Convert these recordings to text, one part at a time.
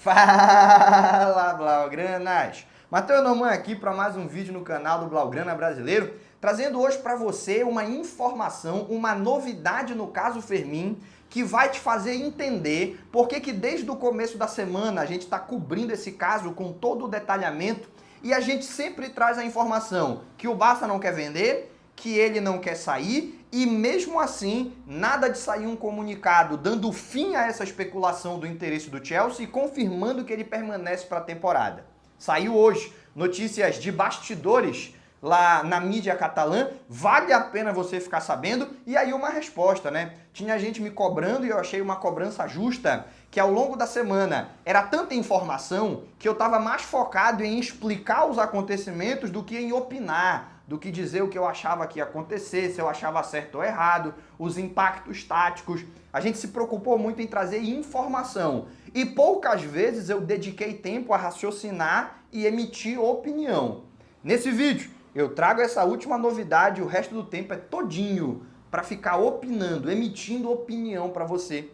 Fala, Blaugranas! Matheus Norman aqui para mais um vídeo no canal do Blaugrana Brasileiro, trazendo hoje para você uma informação, uma novidade no caso Fermin, que vai te fazer entender por que desde o começo da semana a gente está cobrindo esse caso com todo o detalhamento e a gente sempre traz a informação que o Barça não quer vender, que ele não quer sair e mesmo assim nada de sair um comunicado dando fim a essa especulação do interesse do Chelsea e confirmando que ele permanece para a temporada. Saiu hoje notícias de bastidores lá na mídia catalã, vale a pena você ficar sabendo, e aí uma resposta, né? Tinha gente me cobrando e eu achei uma cobrança justa, que ao longo da semana era tanta informação que eu estava mais focado em explicar os acontecimentos do que em opinar, do que dizer o que eu achava que ia acontecer, se eu achava certo ou errado, os impactos táticos. A gente se preocupou muito em trazer informação e poucas vezes eu dediquei tempo a raciocinar e emitir opinião. Nesse vídeo eu trago essa última novidade, o resto do tempo é todinho para ficar opinando, emitindo opinião para você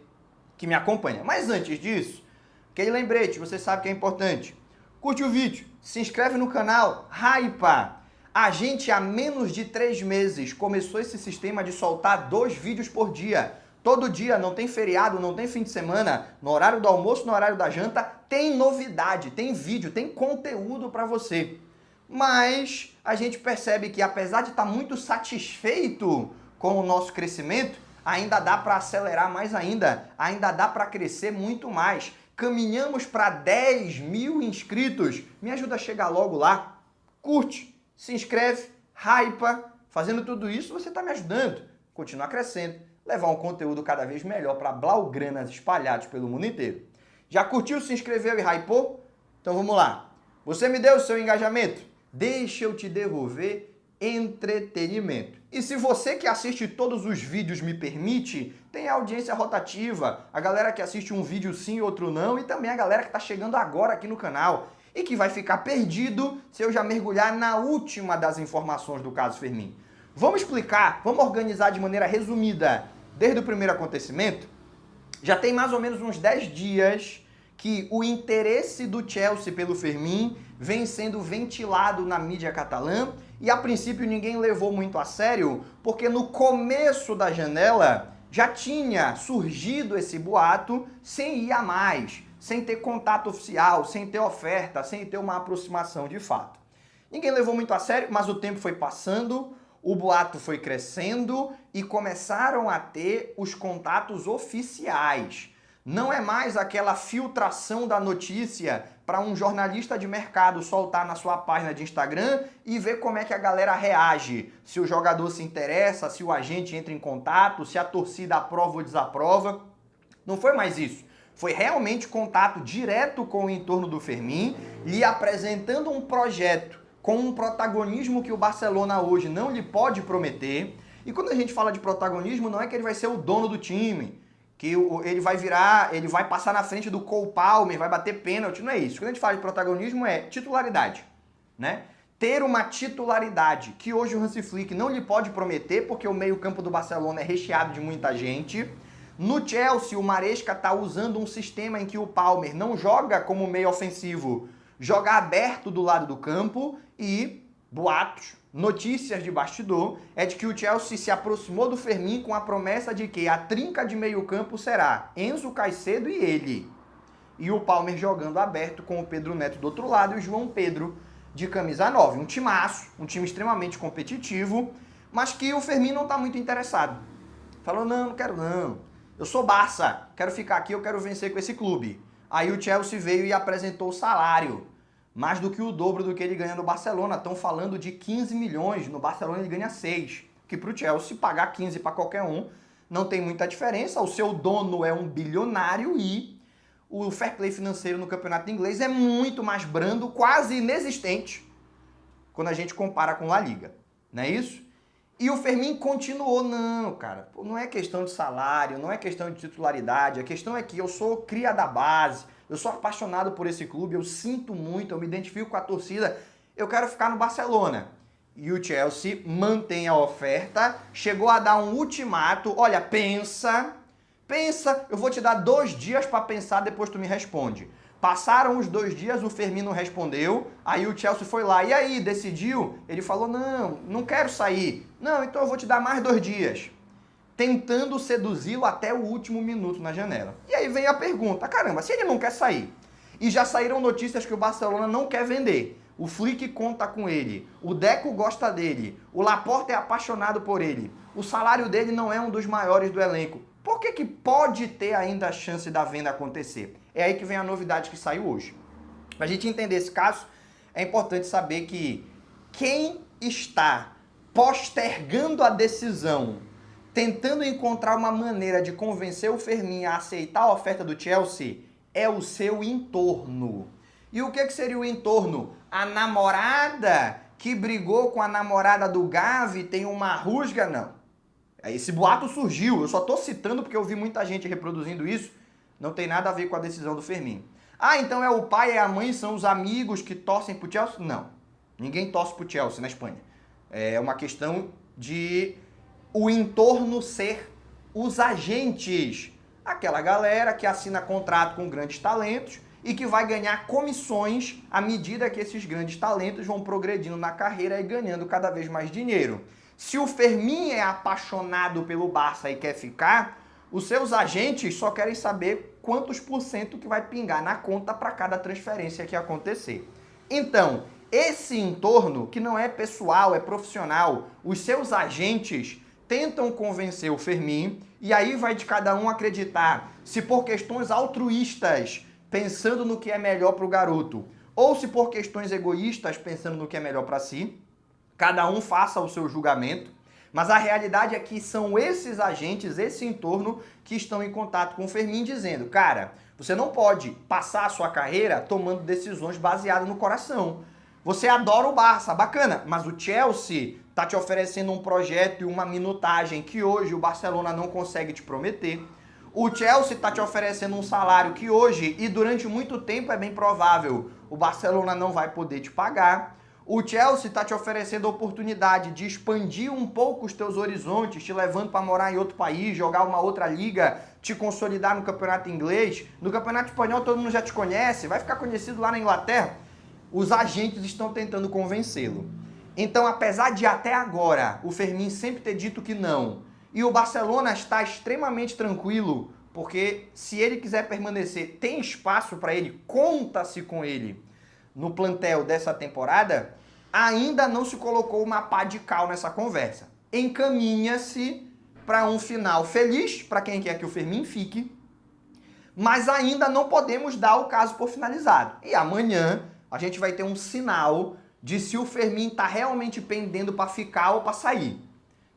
que me acompanha. Mas antes disso, aquele lembrete, você sabe que é importante. Curte o vídeo, se inscreve no canal, hypa! A gente há menos de 3 meses começou esse sistema de soltar 2 vídeos por dia. Todo dia, não tem feriado, não tem fim de semana, no horário do almoço, no horário da janta, tem novidade, tem vídeo, tem conteúdo para você. Mas a gente percebe que apesar de estar muito satisfeito com o nosso crescimento, ainda dá para acelerar mais ainda dá para crescer muito mais. Caminhamos para 10 mil inscritos. Me ajuda a chegar logo lá. Curte, se inscreve, hypa. Fazendo tudo isso, você está me ajudando a continuar crescendo, levar um conteúdo cada vez melhor para blaugranas espalhados pelo mundo inteiro. Já curtiu, se inscreveu e hypou? Então vamos lá. Você me deu o seu engajamento? Deixa eu te devolver entretenimento. E se você que assiste todos os vídeos me permite, tem a audiência rotativa, a galera que assiste um vídeo sim e outro não, e também a galera que está chegando agora aqui no canal e que vai ficar perdido se eu já mergulhar na última das informações do caso Fermin. Vamos explicar, vamos organizar de maneira resumida, desde o primeiro acontecimento. Já tem mais ou menos uns 10 dias que o interesse do Chelsea pelo Fermin vem sendo ventilado na mídia catalã e a princípio ninguém levou muito a sério, porque no começo da janela já tinha surgido esse boato sem ir a mais, sem ter contato oficial, sem ter oferta, sem ter uma aproximação de fato. Ninguém levou muito a sério, mas o tempo foi passando, o boato foi crescendo e começaram a ter os contatos oficiais. Não é mais aquela filtração da notícia para um jornalista de mercado soltar na sua página de Instagram e ver como é que a galera reage. Se o jogador se interessa, se o agente entra em contato, se a torcida aprova ou desaprova. Não foi mais isso. Foi realmente contato direto com o entorno do Fermin, lhe apresentando um projeto com um protagonismo que o Barcelona hoje não lhe pode prometer. E quando a gente fala de protagonismo, não é que ele vai ser o dono do time, que ele vai passar na frente do Cole Palmer, vai bater pênalti, não é isso. Quando a gente fala de protagonismo é titularidade, né? Ter uma titularidade que hoje o Hansi Flick não lhe pode prometer, porque o meio-campo do Barcelona é recheado de muita gente. No Chelsea, o Maresca está usando um sistema em que o Palmer não joga como meio ofensivo, joga aberto do lado do campo e boatos, notícias de bastidor, é de que o Chelsea se aproximou do Fermin com a promessa de que a trinca de meio campo será Enzo, Caicedo e ele. E o Palmer jogando aberto com o Pedro Neto do outro lado e o João Pedro de camisa 9. Um timaço, um time extremamente competitivo, mas que o Fermin não está muito interessado. Falou, não quero não. Eu sou Barça, quero ficar aqui, eu quero vencer com esse clube. Aí o Chelsea veio e apresentou o salário. Mais do que o dobro do que ele ganha no Barcelona. Estão falando de 15 milhões, no Barcelona ele ganha 6. Que para o Chelsea pagar 15 para qualquer um não tem muita diferença. O seu dono é um bilionário e o fair play financeiro no campeonato inglês é muito mais brando, quase inexistente, quando a gente compara com La Liga. Não é isso? E o Fermin continuou, não, cara, não é questão de salário, não é questão de titularidade, a questão é que eu sou cria da base, eu sou apaixonado por esse clube, eu sinto muito, eu me identifico com a torcida, eu quero ficar no Barcelona. E o Chelsea mantém a oferta, chegou a dar um ultimato, olha, pensa, eu vou te dar 2 dias para pensar, depois tu me responde. Passaram os 2 dias, o Firmino respondeu, aí o Chelsea foi lá, e aí, decidiu? Ele falou, não quero sair. Não, então eu vou te dar mais 2 dias. Tentando seduzi-lo até o último minuto na janela. E aí vem a pergunta, caramba, se ele não quer sair, e já saíram notícias que o Barcelona não quer vender, o Flick conta com ele, o Deco gosta dele, o Laporta é apaixonado por ele, o salário dele não é um dos maiores do elenco, por que pode ter ainda a chance da venda acontecer? É aí que vem a novidade que saiu hoje. Para a gente entender esse caso, é importante saber que quem está postergando a decisão, tentando encontrar uma maneira de convencer o Firmino a aceitar a oferta do Chelsea, é o seu entorno. E o que seria o entorno? A namorada que brigou com a namorada do Gavi tem uma rusga? Não. Esse boato surgiu, eu só estou citando porque eu vi muita gente reproduzindo isso, não tem nada a ver com a decisão do Firmino. Ah, então é o pai e a mãe, são os amigos que torcem pro Chelsea? Não, ninguém torce pro Chelsea na Espanha. É uma questão de o entorno ser os agentes, aquela galera que assina contrato com grandes talentos e que vai ganhar comissões à medida que esses grandes talentos vão progredindo na carreira e ganhando cada vez mais dinheiro. Se o Firmino é apaixonado pelo Barça e quer ficar, os seus agentes só querem saber quantos % que vai pingar na conta para cada transferência que acontecer. Então, esse entorno, que não é pessoal, é profissional, os seus agentes tentam convencer o Firmino e aí vai de cada um acreditar se por questões altruístas, pensando no que é melhor para o garoto, ou se por questões egoístas, pensando no que é melhor para si. Cada um faça o seu julgamento, mas a realidade é que são esses agentes, esse entorno, que estão em contato com o Firmino dizendo, cara, você não pode passar a sua carreira tomando decisões baseadas no coração. Você adora o Barça, bacana, mas o Chelsea está te oferecendo um projeto e uma minutagem que hoje o Barcelona não consegue te prometer. O Chelsea está te oferecendo um salário que hoje e durante muito tempo é bem provável o Barcelona não vai poder te pagar. O Chelsea está te oferecendo a oportunidade de expandir um pouco os teus horizontes, te levando para morar em outro país, jogar uma outra liga, te consolidar no campeonato inglês. No campeonato espanhol todo mundo já te conhece, vai ficar conhecido lá na Inglaterra. Os agentes estão tentando convencê-lo. Então, apesar de até agora o Firmino sempre ter dito que não, e o Barcelona está extremamente tranquilo, porque se ele quiser permanecer, tem espaço para ele, conta-se com ele no plantel dessa temporada, ainda não se colocou uma pá de cal nessa conversa. Encaminha-se para um final feliz, para quem quer que o Firmino fique, mas ainda não podemos dar o caso por finalizado. E amanhã a gente vai ter um sinal de se o Firmino está realmente pendendo para ficar ou para sair.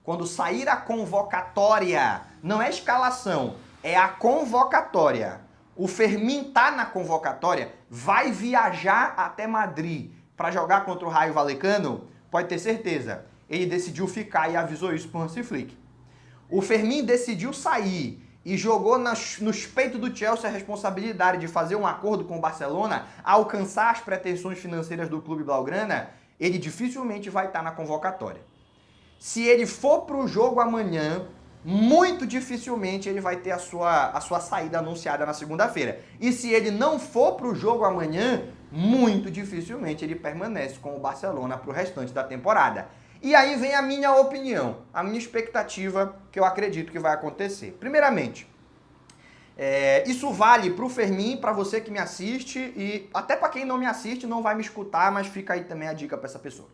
Quando sair a convocatória, não é escalação, é a convocatória. O Firmino tá na convocatória, vai viajar até Madrid para jogar contra o Rayo Vallecano, pode ter certeza. Ele decidiu ficar e avisou isso pro Hansi Flick. O Firmino decidiu sair e jogou nos peitos do Chelsea a responsabilidade de fazer um acordo com o Barcelona, alcançar as pretensões financeiras do clube blaugrana, ele dificilmente vai estar na convocatória. Se ele for para o jogo amanhã, muito dificilmente ele vai ter a sua saída anunciada na segunda-feira. E se ele não for para o jogo amanhã, muito dificilmente ele permanece com o Barcelona para o restante da temporada. E aí vem a minha opinião, a minha expectativa que eu acredito que vai acontecer. Primeiramente, isso vale para o Firmino, para você que me assiste e até para quem não me assiste não vai me escutar, mas fica aí também a dica para essa pessoa.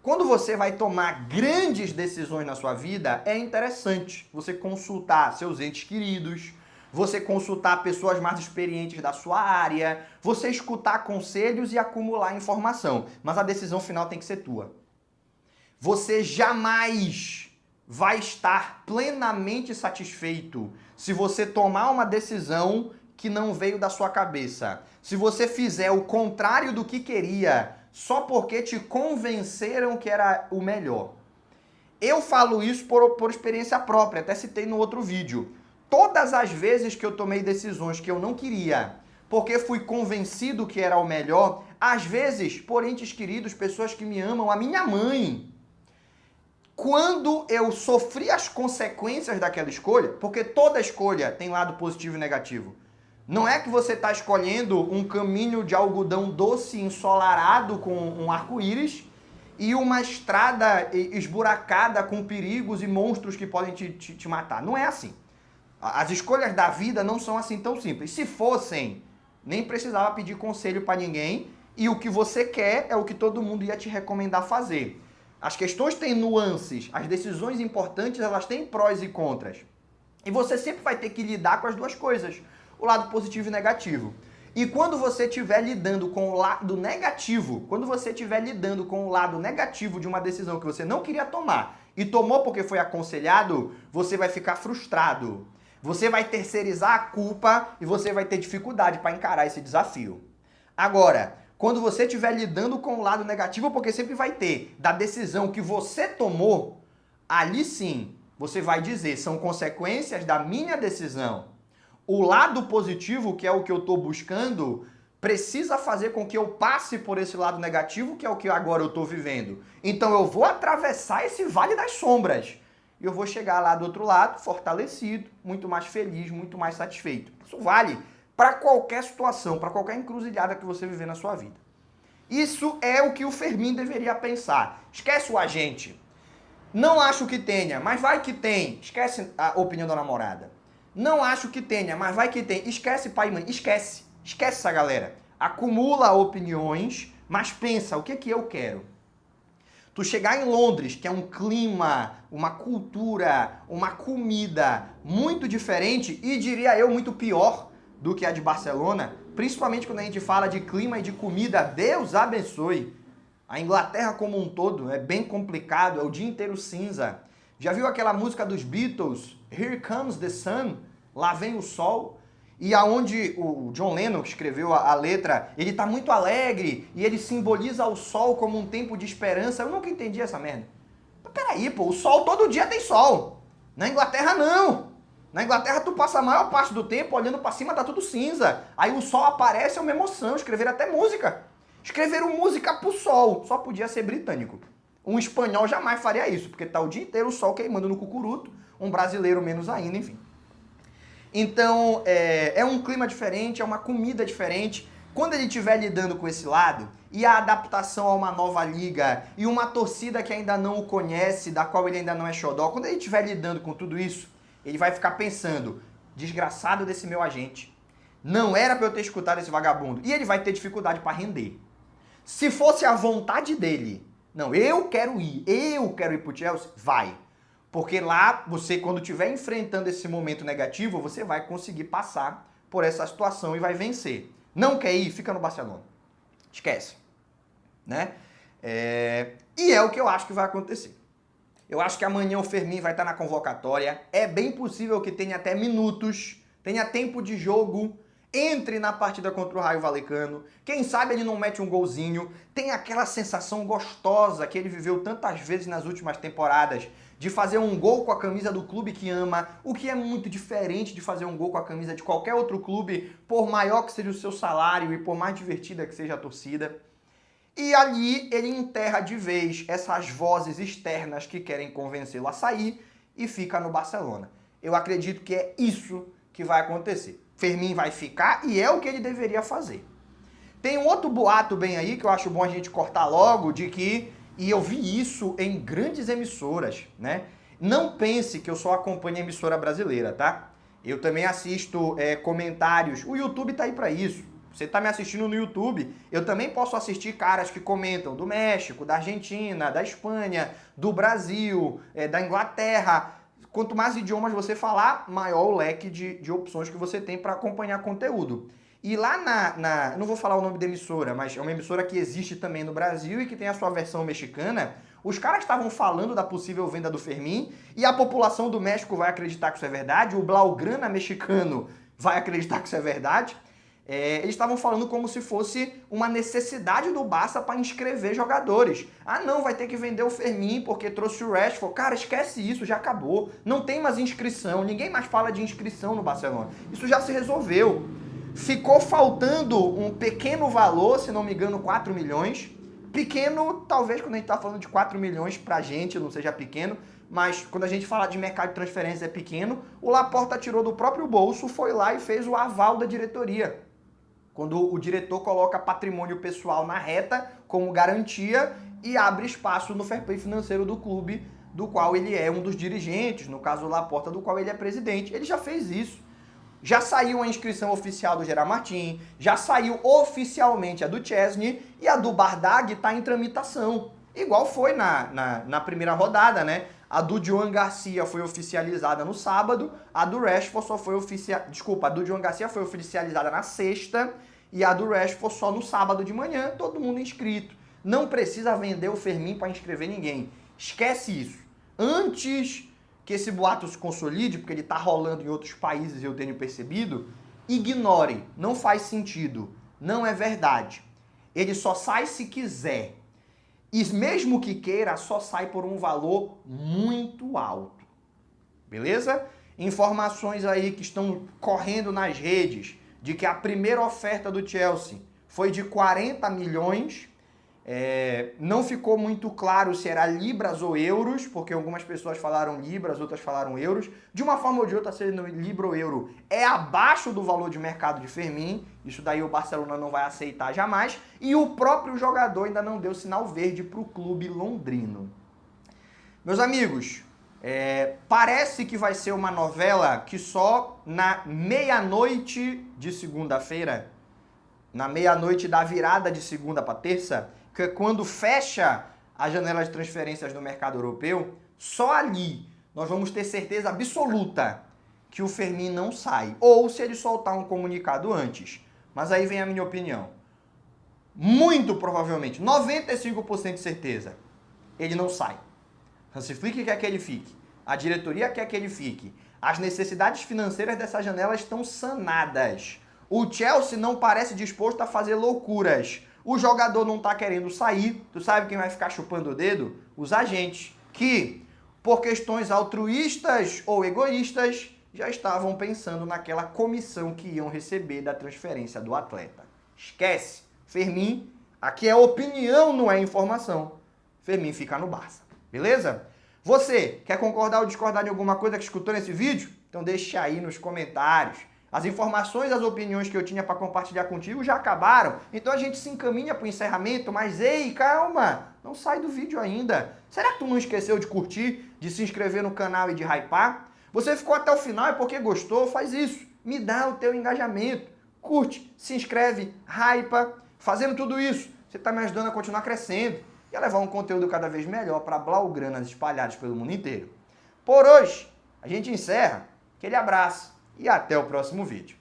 Quando você vai tomar grandes decisões na sua vida, é interessante você consultar seus entes queridos, você consultar pessoas mais experientes da sua área, você escutar conselhos e acumular informação. Mas a decisão final tem que ser tua. Você jamais vai estar plenamente satisfeito se você tomar uma decisão que não veio da sua cabeça. Se você fizer o contrário do que queria, só porque te convenceram que era o melhor. Eu falo isso por experiência própria, até citei no outro vídeo. Todas as vezes que eu tomei decisões que eu não queria, porque fui convencido que era o melhor, às vezes, por entes queridos, pessoas que me amam, a minha mãe, quando eu sofri as consequências daquela escolha, porque toda escolha tem lado positivo e negativo, Não é que você está escolhendo um caminho de algodão doce ensolarado com um arco-íris e uma estrada esburacada com perigos e monstros que podem te matar. Não é assim. As escolhas da vida não são assim tão simples. Se fossem, nem precisava pedir conselho para ninguém e o que você quer é o que todo mundo ia te recomendar fazer. As questões têm nuances, as decisões importantes elas têm prós e contras. E você sempre vai ter que lidar com as duas coisas, o lado positivo e negativo. E quando você estiver lidando com o lado negativo, de uma decisão que você não queria tomar e tomou porque foi aconselhado, você vai ficar frustrado. Você vai terceirizar a culpa e você vai ter dificuldade para encarar esse desafio. Agora, quando você estiver lidando com o lado negativo, porque sempre vai ter, da decisão que você tomou, ali sim, você vai dizer, são consequências da minha decisão. O lado positivo, que é o que eu estou buscando, precisa fazer com que eu passe por esse lado negativo, que é o que agora eu estou vivendo. Então eu vou atravessar esse vale das sombras. E eu vou chegar lá do outro lado, fortalecido, muito mais feliz, muito mais satisfeito. Isso vale para qualquer situação, para qualquer encruzilhada que você viver na sua vida. Isso é o que o Fermin deveria pensar. Esquece o agente. Não acho que tenha, mas vai que tem. Esquece a opinião da namorada. Não acho que tenha, mas vai que tem. Esquece pai e mãe, esquece. Esquece essa galera. Acumula opiniões, mas pensa, o que é que eu quero? Tu chegar em Londres, que é um clima, uma cultura, uma comida muito diferente e, diria eu, muito pior do que a de Barcelona, principalmente quando a gente fala de clima e de comida, Deus abençoe. A Inglaterra como um todo é bem complicado, é o dia inteiro cinza. Já viu aquela música dos Beatles, Here Comes the Sun, Lá Vem o Sol? E aonde o John Lennon, que escreveu a letra, ele tá muito alegre e ele simboliza o sol como um tempo de esperança. Eu nunca entendi essa merda. Mas peraí, pô, o sol todo dia tem sol. Na Inglaterra não. Na Inglaterra tu passa a maior parte do tempo olhando pra cima, tá tudo cinza. Aí o sol aparece, é uma emoção. Escreveram até música. Escreveram música pro sol. Só podia ser britânico. Um espanhol jamais faria isso, porque tá o dia inteiro o sol queimando no cucuruto. Um brasileiro menos ainda, enfim. Então, é um clima diferente, é uma comida diferente. Quando ele estiver lidando com esse lado, e a adaptação a uma nova liga, e uma torcida que ainda não o conhece, da qual ele ainda não é xodó, quando ele estiver lidando com tudo isso, ele vai ficar pensando, desgraçado desse meu agente, não era pra eu ter escutado esse vagabundo. E ele vai ter dificuldade para render. Se fosse a vontade dele, não, eu quero ir pro Chelsea, vai. Porque lá, você, quando estiver enfrentando esse momento negativo, você vai conseguir passar por essa situação e vai vencer. Não quer ir? Fica no Barcelona. Esquece. Né? E é o que eu acho que vai acontecer. Eu acho que amanhã o Fermin vai estar na convocatória. É bem possível que tenha até minutos, tenha tempo de jogo, entre na partida contra o Raio Vallecano. Quem sabe ele não mete um golzinho. Tem aquela sensação gostosa que ele viveu tantas vezes nas últimas temporadas, de fazer um gol com a camisa do clube que ama, o que é muito diferente de fazer um gol com a camisa de qualquer outro clube, por maior que seja o seu salário e por mais divertida que seja a torcida. E ali ele enterra de vez essas vozes externas que querem convencê-lo a sair e fica no Barcelona. Eu acredito que é isso que vai acontecer. Fermin vai ficar e é o que ele deveria fazer. Tem um outro boato bem aí que eu acho bom a gente cortar logo, de que, e eu vi isso em grandes emissoras, né? Não pense que eu só acompanho a emissora brasileira, tá? Eu também assisto comentários. O YouTube tá aí pra isso. Você tá me assistindo no YouTube, eu também posso assistir caras que comentam do México, da Argentina, da Espanha, do Brasil, da Inglaterra. Quanto mais idiomas você falar, maior o leque de opções que você tem para acompanhar conteúdo. E lá não vou falar o nome da emissora, mas é uma emissora que existe também no Brasil e que tem a sua versão mexicana. Os caras estavam falando da possível venda do Fermin e a população do México vai acreditar que isso é verdade, o Blaugrana mexicano vai acreditar que isso é verdade. Eles estavam falando como se fosse uma necessidade do Barça para inscrever jogadores. Ah não, vai ter que vender o Fermin porque trouxe o Rashford. Cara, esquece isso, já acabou. Não tem mais inscrição, ninguém mais fala de inscrição no Barcelona. Isso já se resolveu. Ficou faltando um pequeno valor, se não me engano 4 milhões. Pequeno, talvez quando a gente está falando de 4 milhões pra gente não seja pequeno, mas quando a gente fala de mercado de transferência é pequeno, o Laporta tirou do próprio bolso, foi lá e fez o aval da diretoria. Quando o diretor coloca patrimônio pessoal na reta como garantia e abre espaço no fair play financeiro do clube, do qual ele é um dos dirigentes, no caso do Laporta, do qual ele é presidente. Ele já fez isso. Já saiu a inscrição oficial do Gerard Martin, já saiu oficialmente a do Chesney e a do Bardag está em tramitação. Igual foi na primeira rodada, né? A do Joan Garcia foi oficializada no sábado, a do Rashford só foi a do Joan Garcia foi oficializada na sexta e a do Rashford só no sábado de manhã, todo mundo inscrito. Não precisa vender o Fermin para inscrever ninguém. Esquece isso. Antes que esse boato se consolide, porque ele está rolando em outros países, eu tenho percebido, ignore, não faz sentido, não é verdade. Ele só sai se quiser. E mesmo que queira, só sai por um valor muito alto. Beleza? Informações aí que estão correndo nas redes de que a primeira oferta do Chelsea foi de 40 milhões. Não ficou muito claro se era libras ou euros, porque algumas pessoas falaram libras, outras falaram euros. De uma forma ou de outra, sendo libra ou euro, é abaixo do valor de mercado de Fermin. Isso daí o Barcelona não vai aceitar jamais. E o próprio jogador ainda não deu sinal verde para o clube londrino. Meus amigos, parece que vai ser uma novela que só na meia-noite de segunda-feira, na meia-noite da virada de segunda para terça, que quando fecha a janela de transferências no mercado europeu, só ali nós vamos ter certeza absoluta que o Fermin não sai. Ou se ele soltar um comunicado antes. Mas aí vem a minha opinião. Muito provavelmente, 95% de certeza, ele não sai. Hansi Flick quer que ele fique. A diretoria quer que ele fique. As necessidades financeiras dessa janela estão sanadas. O Chelsea não parece disposto a fazer loucuras. O jogador não está querendo sair. Tu sabe quem vai ficar chupando o dedo? Os agentes, que, por questões altruístas ou egoístas, já estavam pensando naquela comissão que iam receber da transferência do atleta. Esquece. Fermin, aqui é opinião, não é informação. Fermin fica no Barça. Beleza? Você quer concordar ou discordar de alguma coisa que escutou nesse vídeo? Então deixa aí nos comentários. As informações, as opiniões que eu tinha para compartilhar contigo já acabaram. Então a gente se encaminha para o encerramento, mas ei, calma, não sai do vídeo ainda. Será que tu não esqueceu de curtir, de se inscrever no canal e de hypar? Você ficou até o final é porque gostou? Faz isso. Me dá o teu engajamento. Curte, se inscreve, hypa. Fazendo tudo isso, você está me ajudando a continuar crescendo e a levar um conteúdo cada vez melhor para blaugranas espalhados pelo mundo inteiro. Por hoje, a gente encerra. Aquele abraço e até o próximo vídeo.